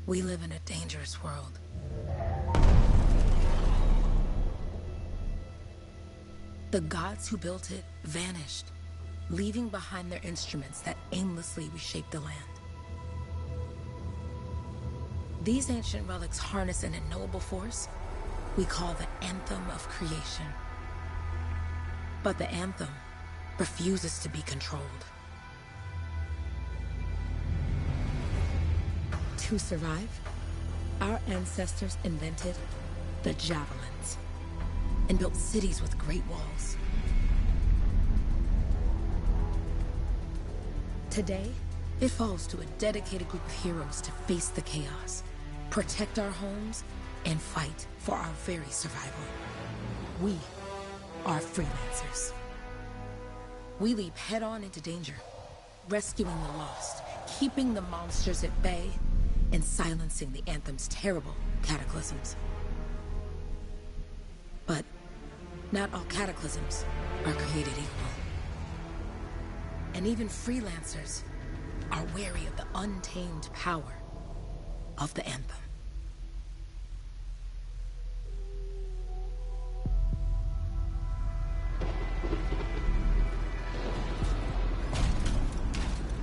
We live in a dangerous world. The gods who built it vanished, leaving behind their instruments that aimlessly reshaped the land. These ancient relics harness an unknowable force we call the Anthem of Creation. But the Anthem refuses to be controlled. To survive, our ancestors invented the javelins and built cities with great walls. Today, it falls to a dedicated group of heroes to face the chaos, protect our homes, and fight for our very survival. We are freelancers. We leap head-on into danger, rescuing the lost, keeping the monsters at bay, and silencing the Anthem's terrible cataclysms. But not all cataclysms are created equal. And even freelancers are wary of the untamed power of the Anthem.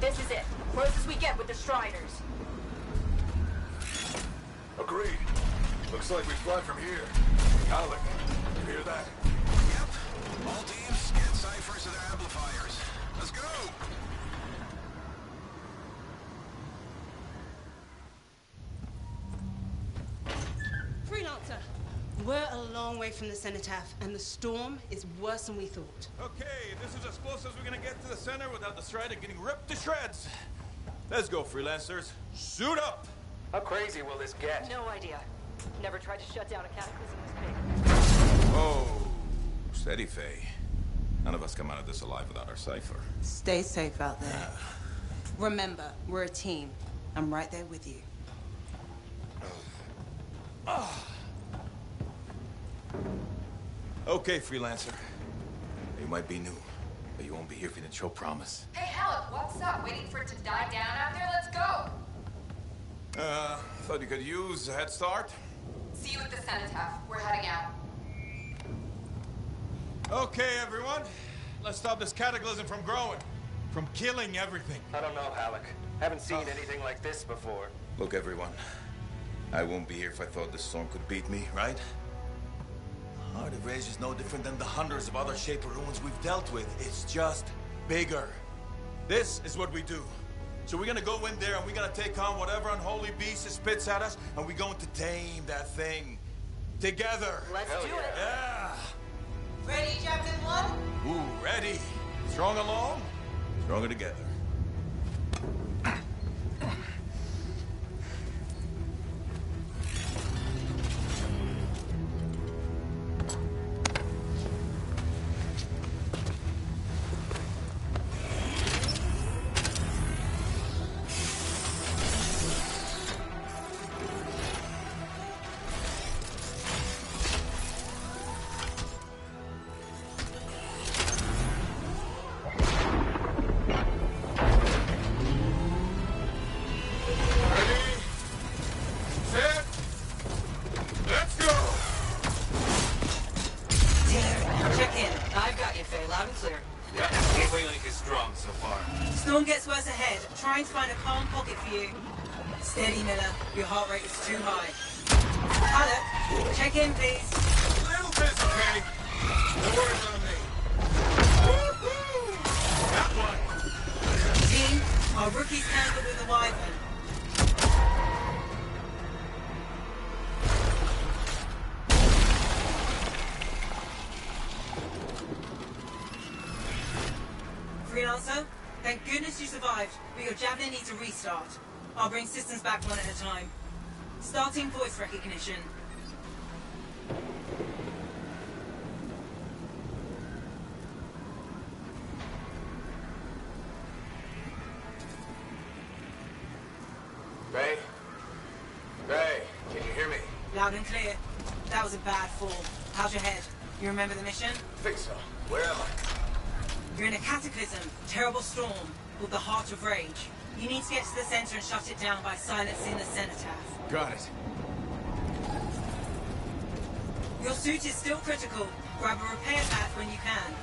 This is it. Closest we get with the Striders. Agreed. Looks like we fly from here. Alec, you hear that? Yep. All teams, get ciphers to their amplifiers. Let's go! Freelancer, we're a long way from the cenotaph, and the storm is worse than we thought. Okay, this is as close as we're gonna get to the center without the Strider getting ripped to shreds. Let's go, freelancers. Suit up! How crazy will this get? No idea. Never tried to shut down a cataclysm this big. Oh, steady, Faye. None of us come out of this alive without our cipher. Stay safe out there. Remember, we're a team. I'm right there with you. Okay, freelancer. You might be new, but you won't be here if you didn't show promise. Hey, Alec, what's up? Waiting for it to die down out there? Let's go! Thought you could use a head start. See you at the cenotaph. We're heading out. Okay, everyone. Let's stop this cataclysm from growing. From killing everything. I don't know, Alec. Haven't seen anything like this before. Look, everyone. I won't be here if I thought this storm could beat me, right? Heart of Rage is no different than the hundreds of other Shaper ruins we've dealt with. It's just bigger. This is what we do. So we're gonna go in there and we're gonna take on whatever unholy beast it spits at us, and we're going to tame that thing. Together. Let's do it. Yeah. Ready, Javelin 1? Ooh, ready. Strong along, stronger together. Storm gets worse ahead. Trying to find a calm pocket for you. Steady, Miller. Your heart rate is too high. Alec, check in, please. A little busy, Kay. No worries on me. That one. Team, our rookies handled with the Wyvern. Freelancer, thank goodness you survived, but your Javelin needs a restart. I'll bring systems back one at a time. Starting voice recognition. Ray? Ray, can you hear me? Loud and clear. That was a bad fall. How's your head? You remember the mission? Think so. Where am I? You're in a cataclysm, terrible storm, called the Heart of Rage. You need to get to the center and shut it down by silencing the cenotaph. Got it. Your suit is still critical. Grab a repair pack when you can.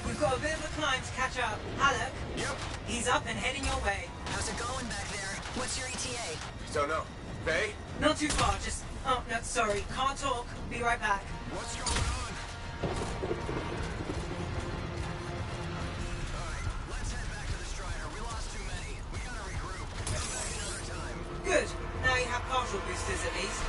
We've got a bit of a climb to catch up. Alec? Yep. He's up and heading your way. How's it going back there? What's your ETA? Don't know. Faye? Not too far, just... Oh, no, sorry. Can't talk. Be right back. What's going on? Alright, let's head back to the Strider. We lost too many. We gotta regroup. Come back another time. Good. Now you have partial boosters at least.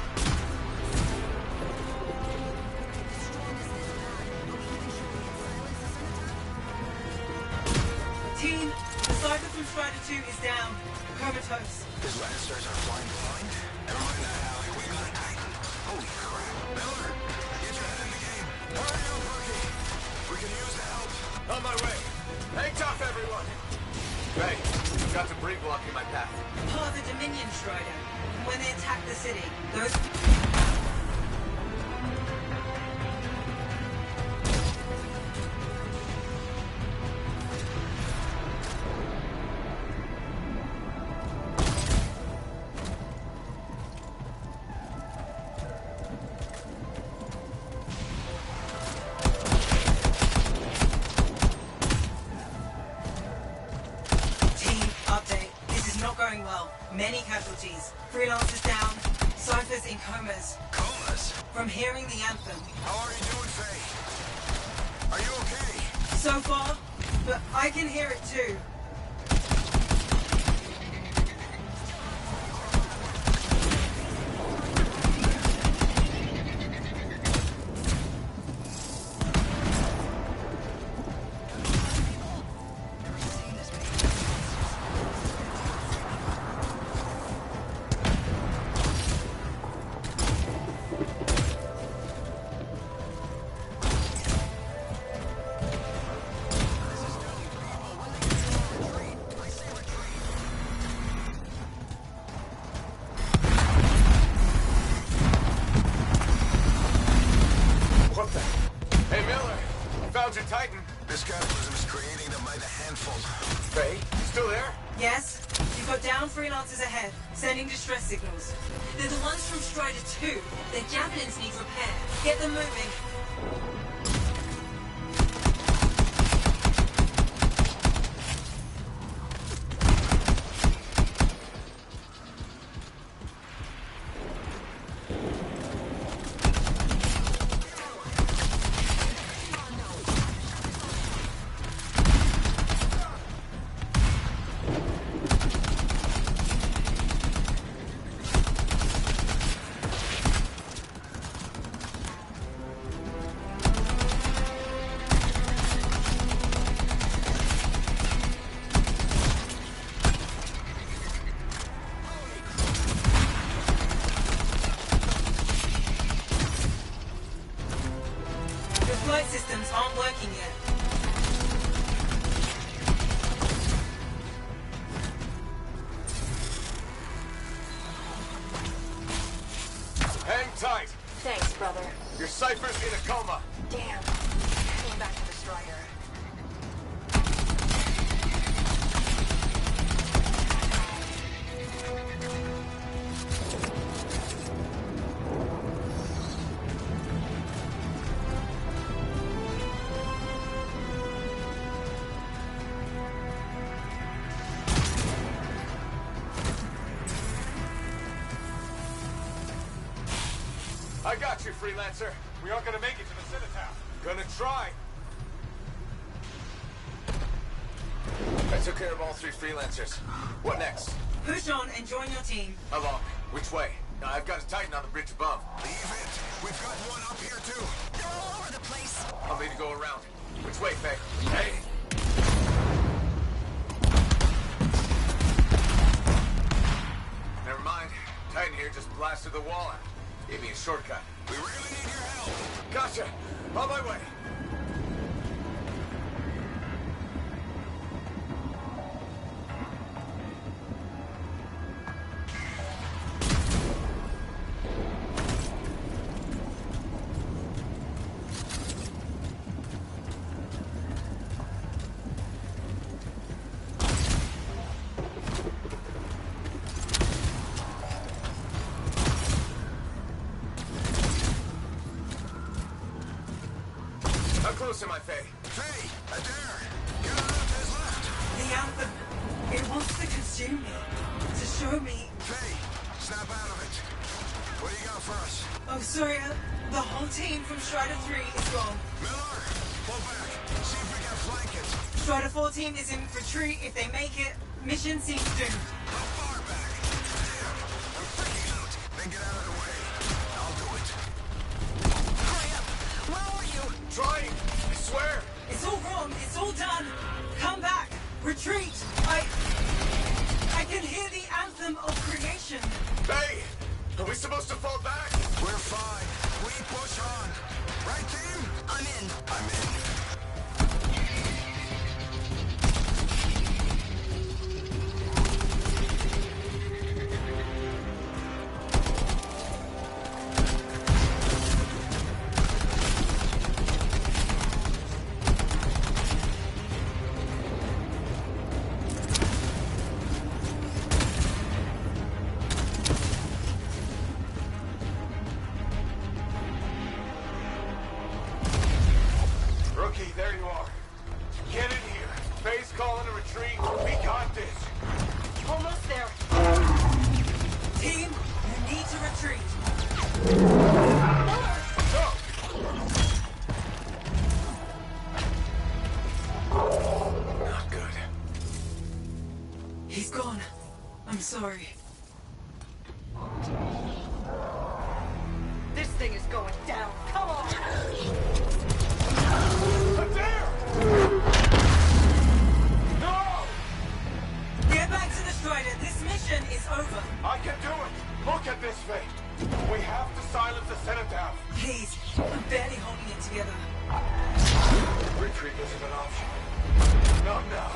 Team, the Cypher from Strider 2 is down. Comatose. His Lannisters are flying blind? Never mind that, Alec. We got a Titan. Holy crap. Miller, get your head in the game. Hurry up, rookie. We can use the help. On my way. Hang tough, everyone. Faye, I've got debris blocking my path. Part of the Dominion Strider. When they attack the city, those... well. Many casualties. Freelancers down. Cyphers in comas. Comas? From hearing the anthem. How are you doing, Faye? Are you okay? So far, but I can hear it too. Your Titan. This cataclysm is creating them by the handful. Faye, still there? Yes. You've got down freelancers ahead, sending distress signals. They're the ones from Strider 2. Their javelins need repair. Get them moving. Flight systems aren't working yet. Hang tight. Thanks, brother. Your Cypher's in a coma. Damn. Going back to the Strider. I got you, Freelancer. We aren't gonna make it to the Cenotaph. Gonna try. I took care of all 3 Freelancers. What next? Push on and join your team. Along. Which way? I've got a Titan on the bridge above. Leave it. We've got one up here, too. They're all over the place. I'll need to go around. Which way, Faye? Hey! Never mind. Titan here just blasted the wall out. Gave me a shortcut. We really need your help. Gotcha. On my way. close am I, Faye? Faye, Adair, get out of his left. The Anthem. It wants to consume me. To show me. Faye, snap out of it. What do you got for us? Oh, sorry. The whole team from Strider 3 is gone. Miller, pull back. See if we can flank it. Strider 4 team is in retreat. If they make it, mission seems doomed. How far back? Damn, I'm freaking out. Then get out of the way. I'll do it. Hurry up! Where are you? Trying! I swear! It's all wrong. It's all done. Come back. Retreat. I can hear the anthem of creation. Hey! Are we supposed to fall back? We're fine. We push on. Right, team? I'm in. I'm in. Rookie, there you are. Get in here. Faye's calling a retreat. We got this. Almost there. Team, you need to retreat. No! Not good. He's gone. I'm sorry. This thing is going down. Come on. Adair! No! Get back to the Strider. This mission is over. I can do it! Look at this, Faye! We have to silence the Cenotaph! Please, I'm barely holding it together. Retreat isn't an option. Not now.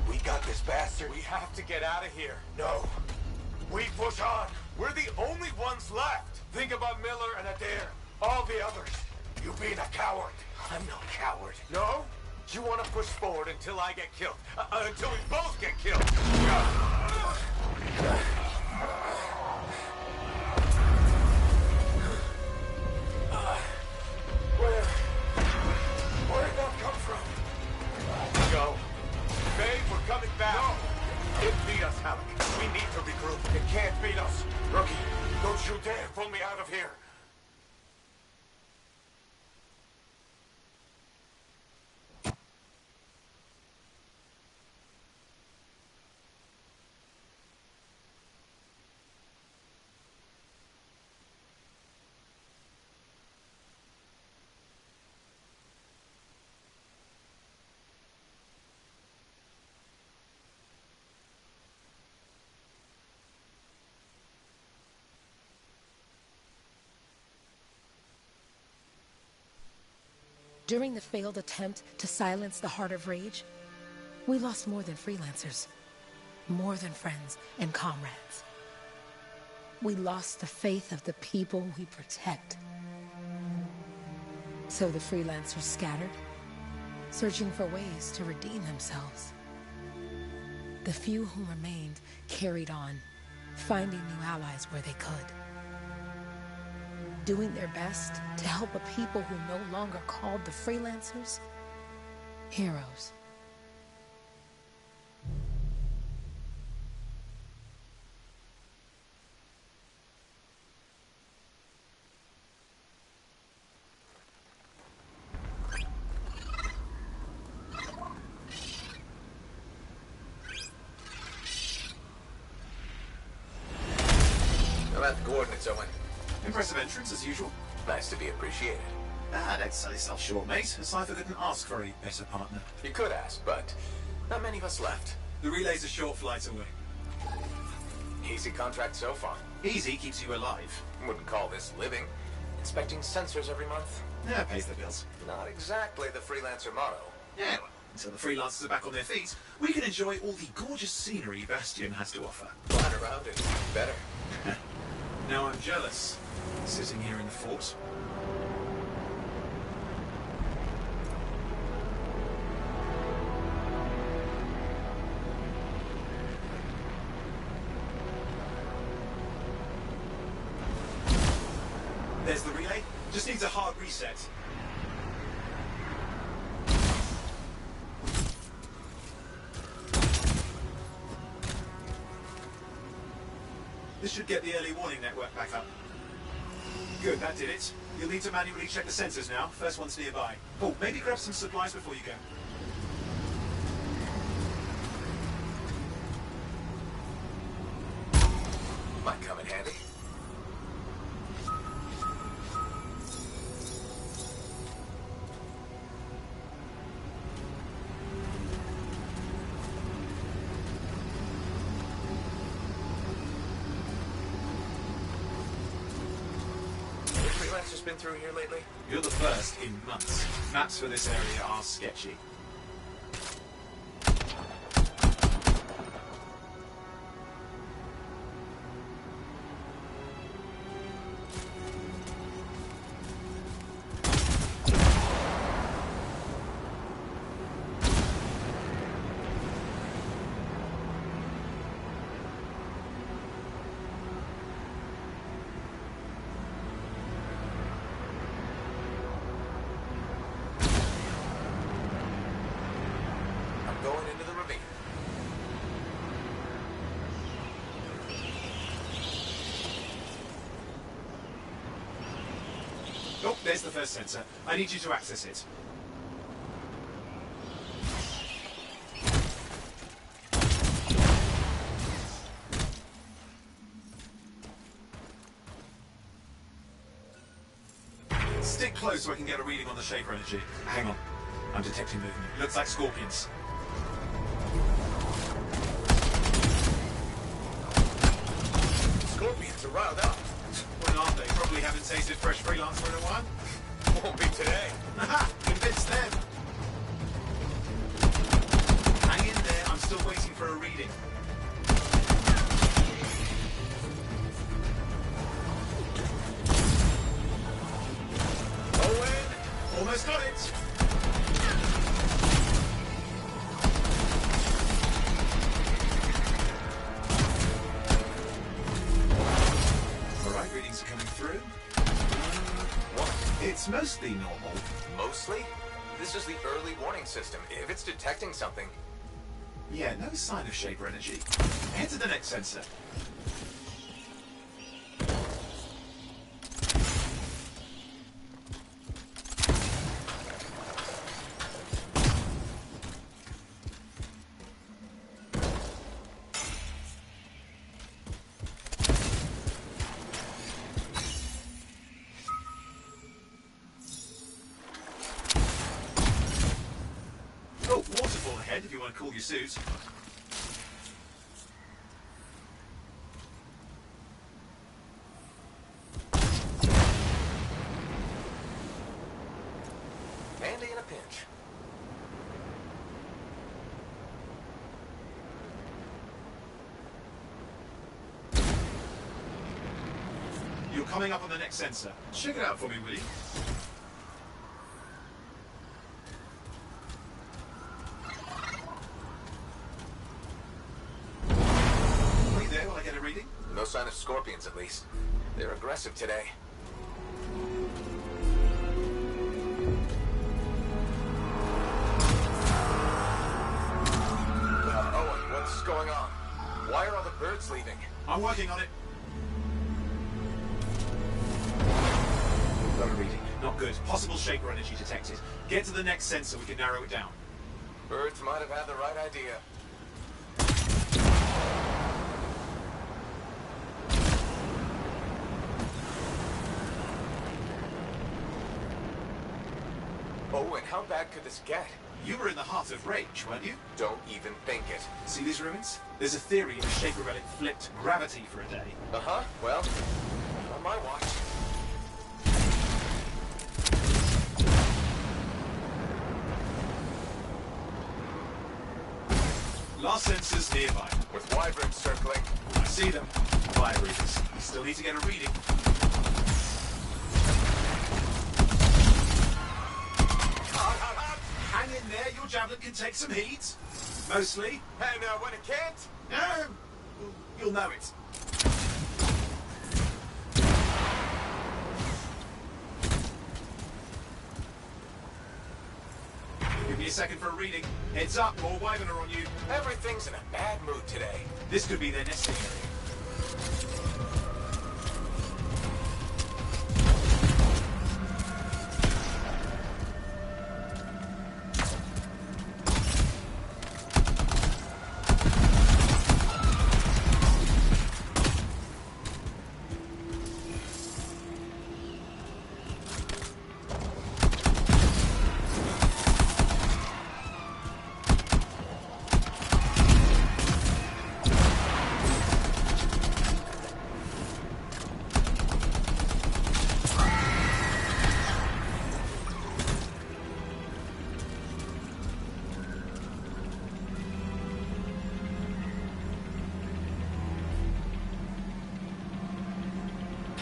We got this bastard. We have to get out of here. No. We push on. We're the only ones left. Think about Miller and Adair. All the others. You being a coward. I'm no coward. No? You want to push forward until I get killed. Until we both get killed. Where'd that come from? Go. Faye, we're coming back. No. It beat us, Halleck. We need to regroup. It can't beat us. Rookie, don't you dare pull me out of here. During the failed attempt to silence the Heart of Rage, we lost more than freelancers, more than friends and comrades. We lost the faith of the people we protect. So the freelancers scattered, searching for ways to redeem themselves. The few who remained carried on, finding new allies where they could. Doing their best to help a people who no longer called the freelancers heroes. How about the coordinates, Owen? Impressive entrance, as usual. Nice to be appreciated. Don't sell yourself short, mate. A cipher couldn't ask for a better partner. You could ask, but not many of us left. The relay's a short flight away. Easy contract so far. Easy keeps you alive. Wouldn't call this living. Inspecting sensors every month? Yeah, pays the bills. Not exactly the freelancer motto. Yeah, well, until the freelancers are back on their feet, we can enjoy all the gorgeous scenery Bastion has to offer. Flying around is better. Now I'm jealous, sitting here in the fort. There's the relay. Just needs a hard reset. This should get the early warning network back up. Good, that did it. You'll need to manually check the sensors now. First one's nearby. Oh, maybe grab some supplies before you go. Might come in handy. Been through here lately? You're the first in months. Maps for this area are sketchy. Going into the ravine. Oh, there's the first sensor. I need you to access it. Stick close so I can get a reading on the shaper energy. Hang on. I'm detecting movement. Looks like scorpions. Scorpions are riled up. Well, aren't they? Probably haven't tasted fresh freelancer in a while. Won't be today. Haha! Convince them! Hang in there. I'm still waiting for a reading. Owen! Almost got it! Readings are coming through. What? It's mostly normal. Mostly? This is the early warning system. If it's detecting something... Yeah, no sign of shaper energy. Head to the next sensor. Oh, waterfall ahead if you want to cool your suit. Handy in a pinch. You're coming up on the next sensor. Check it out for me, will you? Will I get a reading? No sign of scorpions, at least. They're aggressive today. Owen, what's going on? Why are all the birds leaving? I'm working on it. Got a reading. Not good. Possible shaper energy detected. Get to the next sensor, we can narrow it down. Birds might have had the right idea. Oh, and how bad could this get? You were in the heart of rage, weren't you? Don't even think it. See these ruins? There's a theory the shaper relic flipped gravity for a day. Uh-huh. Well, on my watch. Last sensor's nearby. With wyverns circling. I see them. Fire breathers. You still need to get a reading. Hang in there, your javelin can take some heat. Mostly. And when it can't? No! You'll know it. second for a reading. Heads up, more Wyvern are on you. Everything's in a bad mood today. This could be their nesting area.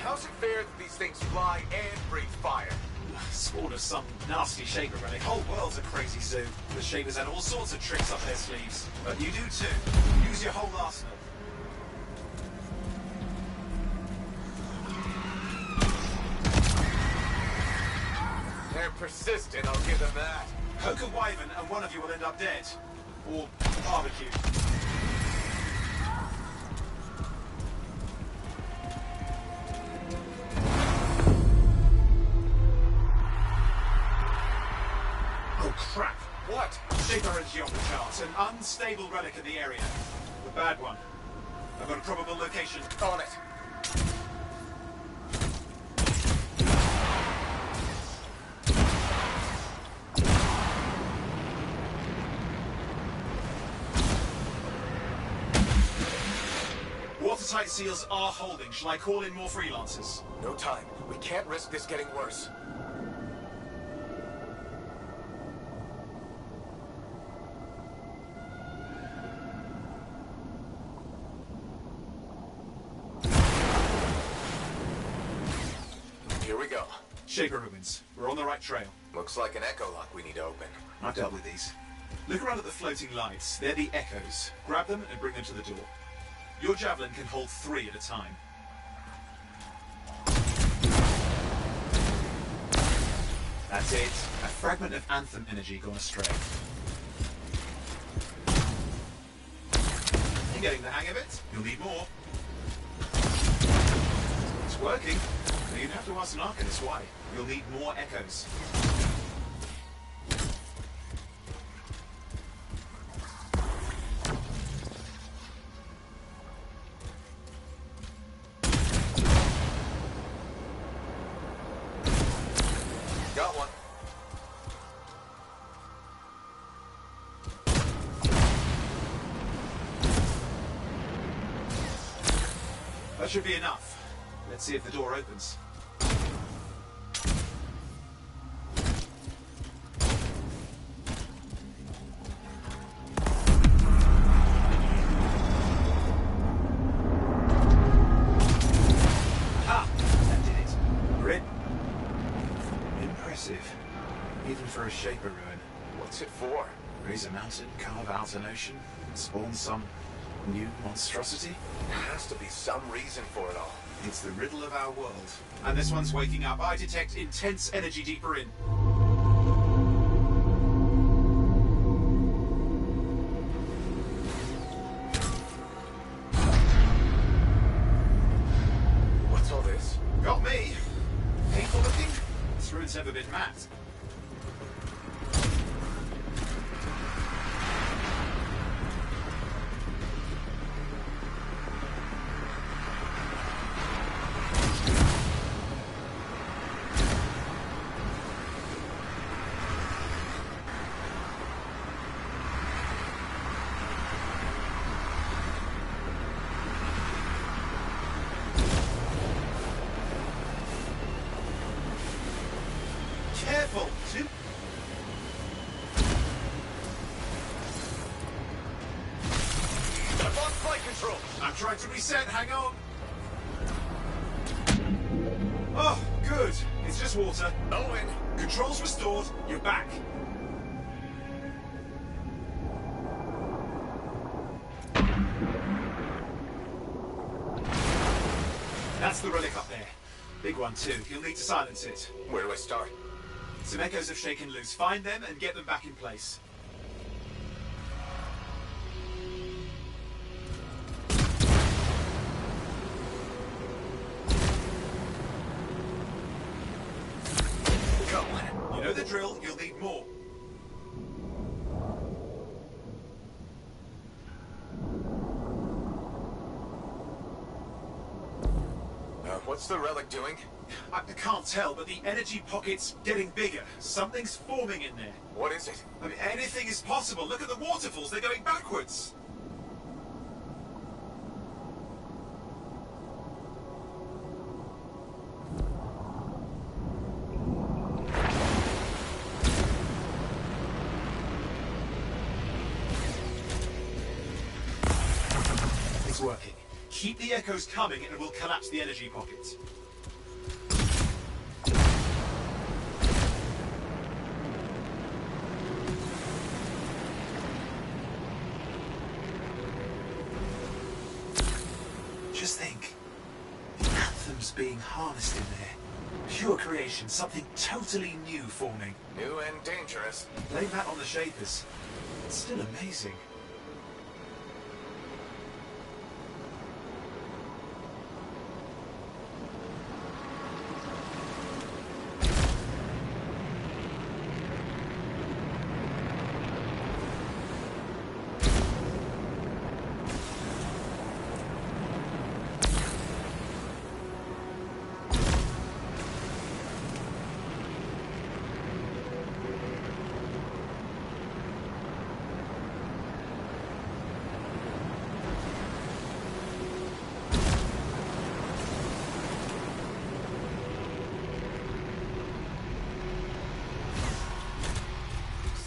How's it fair that these things fly and breathe fire? Spawn of some nasty Shaper relic. Whole world's a crazy zoo. The Shapers had all sorts of tricks up their sleeves. But you do too. Use your whole arsenal. They're persistent, I'll give them that. Poke a Wyvern and one of you will end up dead. Or barbecued. Crap. What? Shaper energy off the charts. An unstable relic in the area. The bad one. I've got a probable location. On it. Watertight seals are holding. Shall I call in more freelancers? No time. We can't risk this getting worse. Here we go. Shaper ruins. We're on the right trail. Looks like an echo lock we need to open. I've dealt with these. Look around at the floating lights. They're the echoes. Grab them and bring them to the door. Your javelin can hold 3 at a time. That's it. A fragment of Anthem energy gone astray. You're getting the hang of it. You'll need more. It's working. You'd have to ask an Arcanist why. You'll need more echoes. Got one. That should be enough. Let's see if the door opens. Ha! That did it. Grit. Impressive. Even for a Shaper ruin. What's it for? Raise a mountain, carve out an ocean, spawn some new monstrosity? There has to be some reason for it all. It's the riddle of our world. And this one's waking up. I detect intense energy deeper in. What's all this? Got me. Painful looking. This ruin's never been mapped. Careful, Tim. I've lost flight control. I'm trying to reset. Hang on. Oh, good. It's just water. Owen. Controls restored. You're back. That's the relic up there. Big one too. You'll need to silence it. Where do I start? Some echoes have shaken loose. Find them and get them back in place. drill, you'll need more. What's the relic doing? I can't tell, but the energy pocket's getting bigger. Something's forming in there. What is it? I mean, anything is possible. Look at the waterfalls, they're going backwards. It's working. Keep the echoes coming and we'll collapse the energy pocket. Just think. The Anthem's being harnessed in there. Pure creation, something totally new forming. New and dangerous. Blame that on the Shapers. It's still amazing.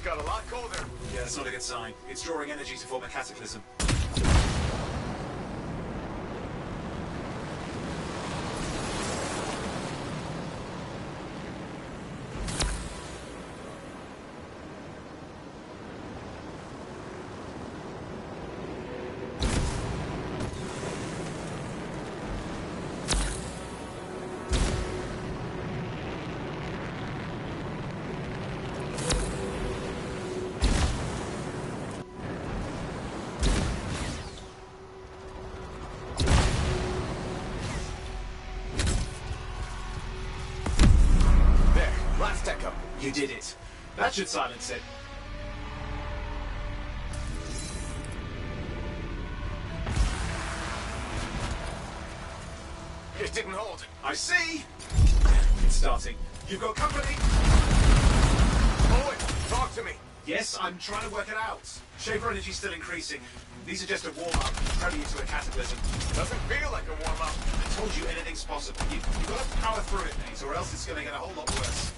Got a lot colder. Yeah, that's not a good sign. It's drawing energy to form a cataclysm. You did it. That should silence it. It didn't hold. I see. It's starting. You've got company. Owen, talk to me. Yes, I'm trying to work it out. Shaper energy's still increasing. These are just a warm-up, prelude to a cataclysm. Doesn't feel like a warm-up. I told you anything's possible. You've got to power through it, mate, or else it's going to get a whole lot worse.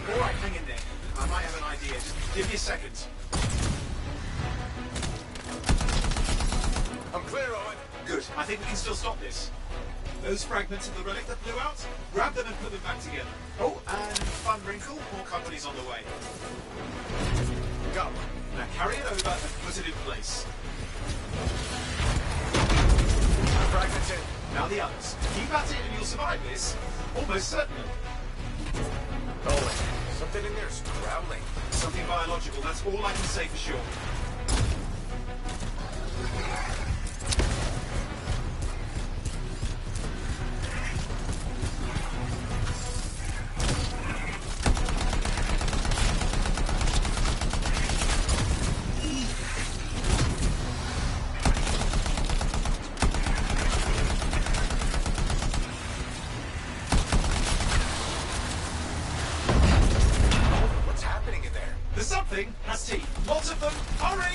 All right, hang in there. I might have an idea. Just give me a second. I'm clear, Owen. Good. I think we can still stop this. Those fragments of the relic that blew out, grab them and put them back together. Oh, and fun wrinkle, more company's on the way. Go. Now carry it over and put it in place. Fragments in. Now the others. Keep at it and you'll survive this. Almost certainly. Owen, something in there's growling. Something biological, that's all I can say for sure. Has teeth. Lots of them. Hurry!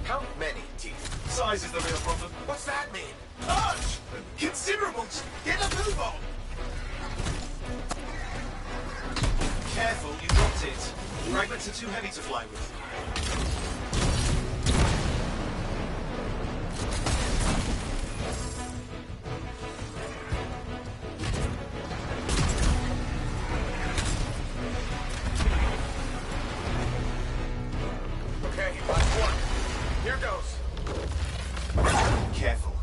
How many teeth? Size is the real problem. What's that mean? Large! Considerable! Just get a move on! Careful, you dropped it. Fragments are too heavy to fly with.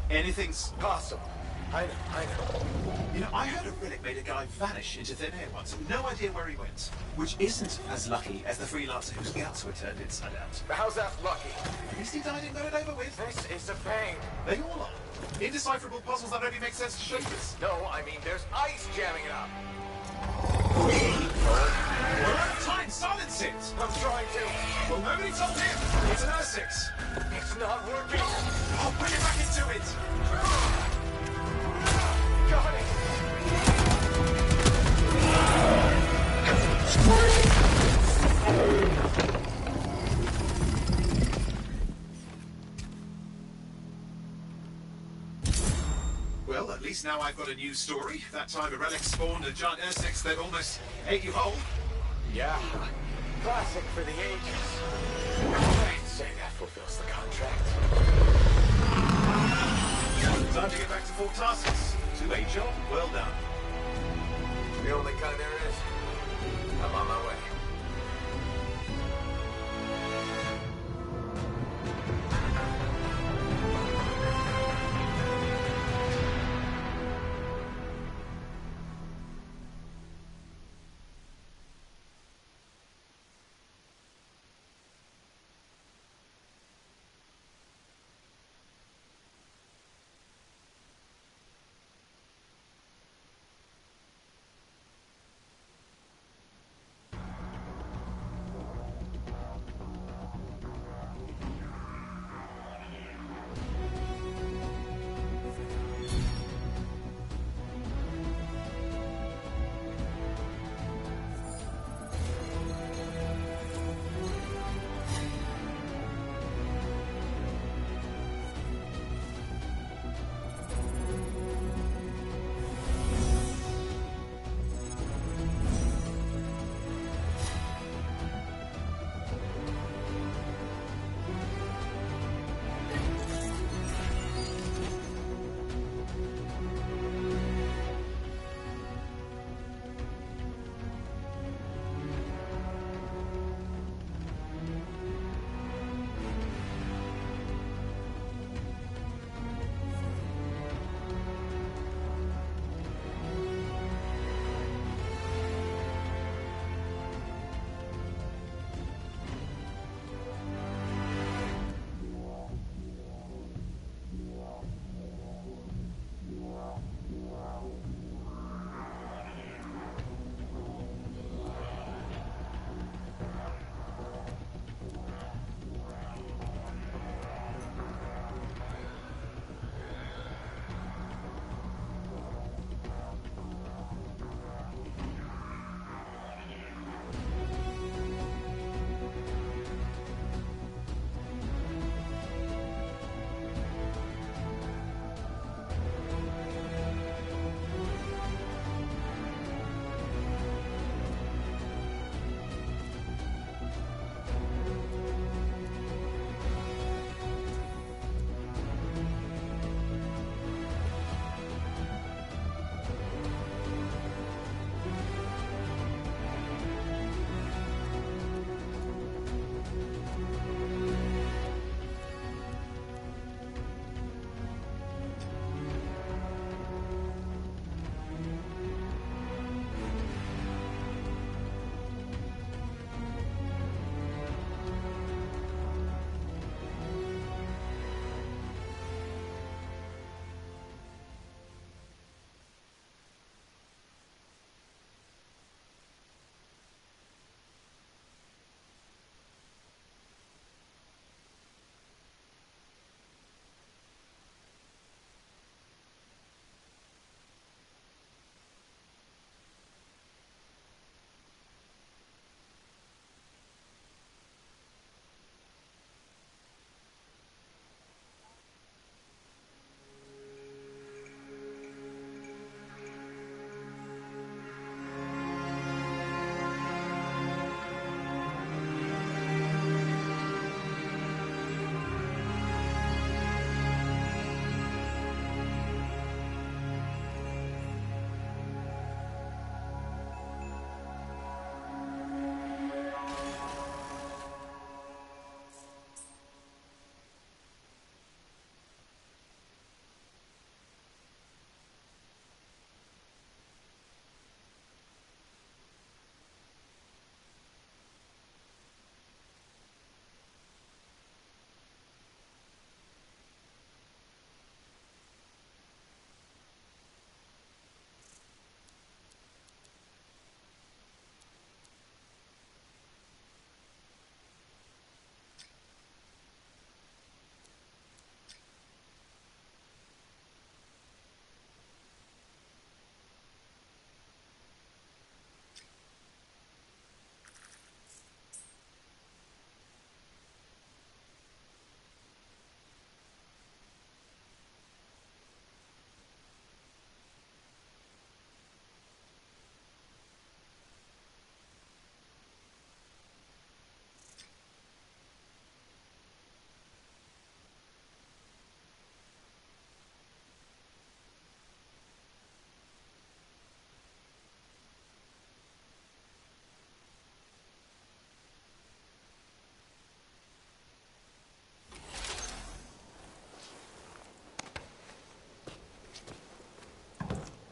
Anything's possible. I know. You know, I heard a relic made a guy vanish into thin air once. No idea where he went. Which isn't as lucky as the freelancer whose guts were turned inside out. How's that lucky? At least he died and got it over with. This is a pain. They all are. Indecipherable puzzles that only make sense to shapers. No, I mean there's ice jamming it up. We're out of time. Silence it. I'm trying to. Well, nobody told him. It's an R6. It's not working. I'll put it back into it. Got it. Well, at least now I've got a new story. That time a relic spawned a giant R6 that almost ate you whole. Yeah. Classic for the ages. I'd say that fulfills the contract. Time to get back to full tasks. To a job well done. The only kind there is. I'm on my way.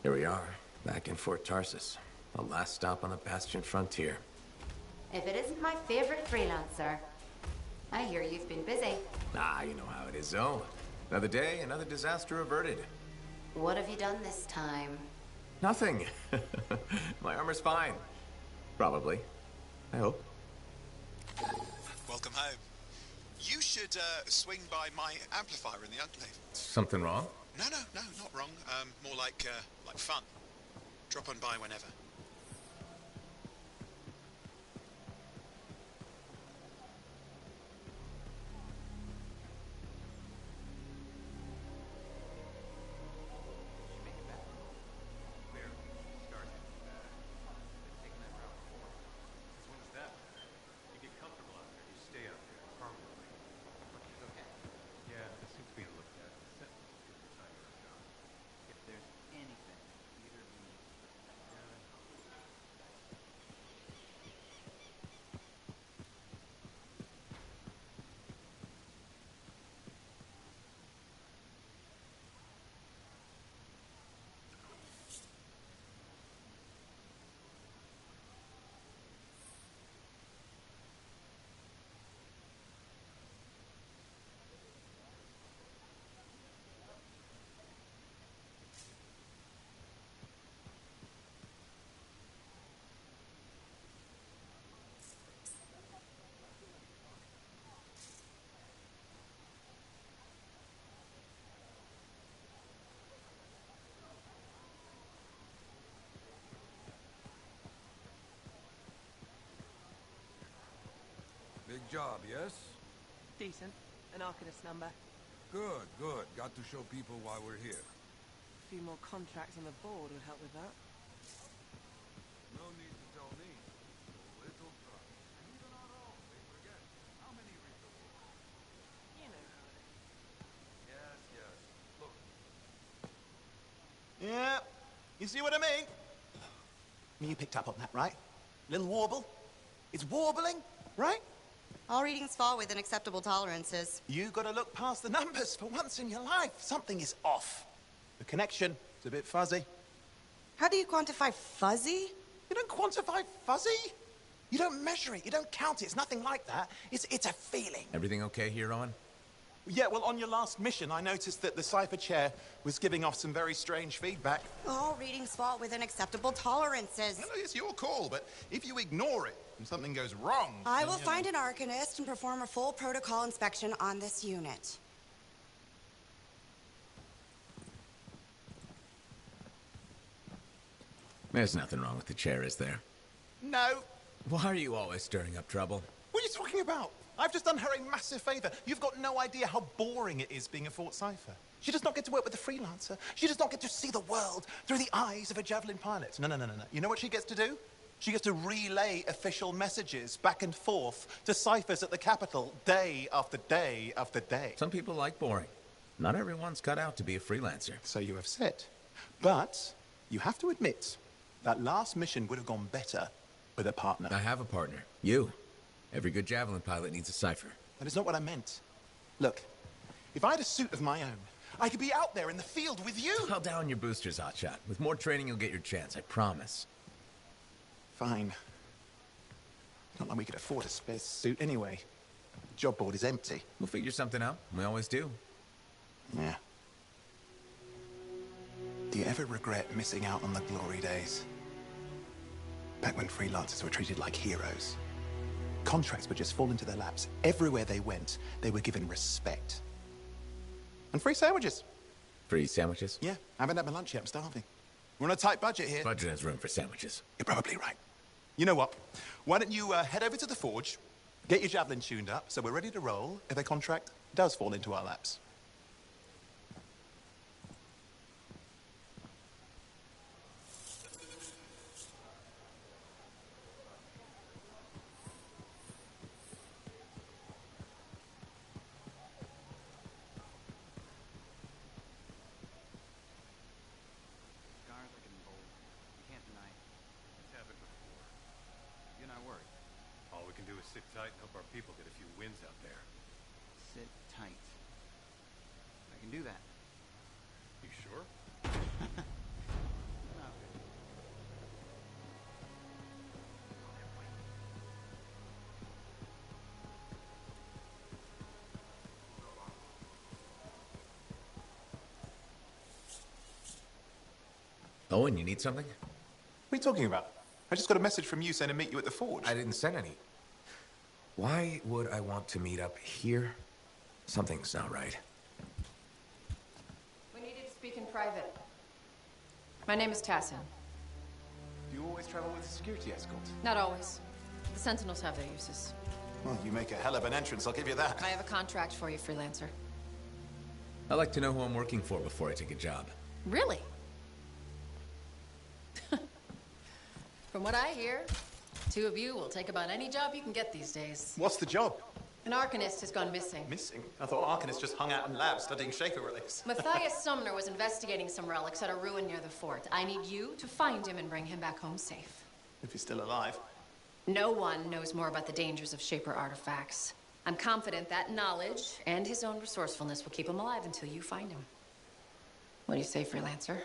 Here we are, back in Fort Tarsus. The last stop on the Bastion frontier. If it isn't my favorite freelancer. I hear you've been busy. Ah, you know how it is, Zoe. Another day, another disaster averted. What have you done this time? Nothing. My armor's fine. Probably. I hope. Welcome home. You should swing by my amplifier in the Enclave. Something wrong? No, not wrong. More like fun. Drop on by whenever. Big job, yes? Decent. An Arcanist number. Good, good. Got to show people why we're here. A few more contracts on the board would help with that. No need to tell me. Little trust. And even our own, they forget. How many resources? You know how it is. Yes, yes. Look. Yeah, you see what I mean? You picked up on that, right? Little warble. It's warbling, right? All readings fall within acceptable tolerances. You gotta look past the numbers for once in your life. Something is off. The connection is a bit fuzzy. How do you quantify fuzzy? You don't quantify fuzzy. You don't measure it. You don't count it. It's nothing like that. It's a feeling. Everything okay here, Owen? Yeah, well, on your last mission, I noticed that the Cypher Chair was giving off some very strange feedback. All readings fall within acceptable tolerances. No, it's your call, but if you ignore it and something goes wrong... I will find an Arcanist and perform a full protocol inspection on this unit. There's nothing wrong with the chair, is there? No. Why are you always stirring up trouble? What are you talking about? I've just done her a massive favor. You've got no idea how boring it is being a Fort Cypher. She does not get to work with a freelancer. She does not get to see the world through the eyes of a Javelin pilot. No. You know what she gets to do? She gets to relay official messages back and forth to ciphers at the Capitol day after day after day. Some people like boring. Not everyone's cut out to be a freelancer. So you have said. But you have to admit, that last mission would have gone better with a partner. I have a partner. You. Every good Javelin pilot needs a cipher. That is not what I meant. Look, if I had a suit of my own, I could be out there in the field with you. Well, down your boosters, Hotshot. With more training, you'll get your chance, I promise. Fine. Not like we could afford a spare suit anyway. The job board is empty. We'll figure something out. We always do. Yeah. Do you ever regret missing out on the glory days? Back when freelancers were treated like heroes. Contracts would just fall into their laps. Everywhere they went, they were given respect. And free sandwiches. Free sandwiches? Yeah, I haven't had my lunch yet. I'm starving. We're on a tight budget here. Budget has room for sandwiches. You're probably right. You know what? Why don't you head over to the forge, get your Javelin tuned up, so we're ready to roll if a contract does fall into our laps. Sit tight and hope our people get a few wins out there. Sit tight. I can do that. You sure? Owen, you need something? What are you talking about? I just got a message from you saying to meet you at the forge. I didn't send any. Why would I want to meet up here? Something's not right. We needed to speak in private. My name is Tassin. Do you always travel with a security escort? Not always. The Sentinels have their uses. Well, you make a hell of an entrance, I'll give you that. I have a contract for you, freelancer. I like to know who I'm working for before I take a job. Really? From what I hear, two of you will take about any job you can get these days. What's the job? An Arcanist has gone missing. Missing? I thought Arcanists just hung out in labs studying Shaper relics. Matthias Sumner was investigating some relics at a ruin near the fort. I need you to find him and bring him back home safe. If he's still alive. No one knows more about the dangers of Shaper artifacts. I'm confident that knowledge and his own resourcefulness will keep him alive until you find him. What do you say, freelancer?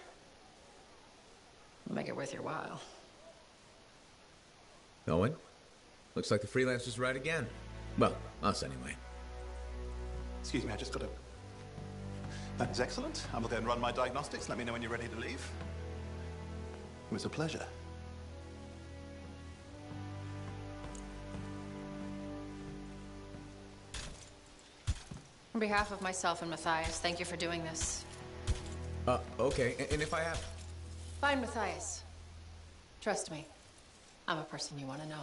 We'll make it worth your while. Owen? Looks like the freelancer's right again. Well, us anyway. Excuse me, I just got to... That is excellent. I will go and run my diagnostics. Let me know when you're ready to leave. It was a pleasure. On behalf of myself and Matthias, thank you for doing this. Okay. And if I have... Find Matthias. Trust me, I'm a person you want to know.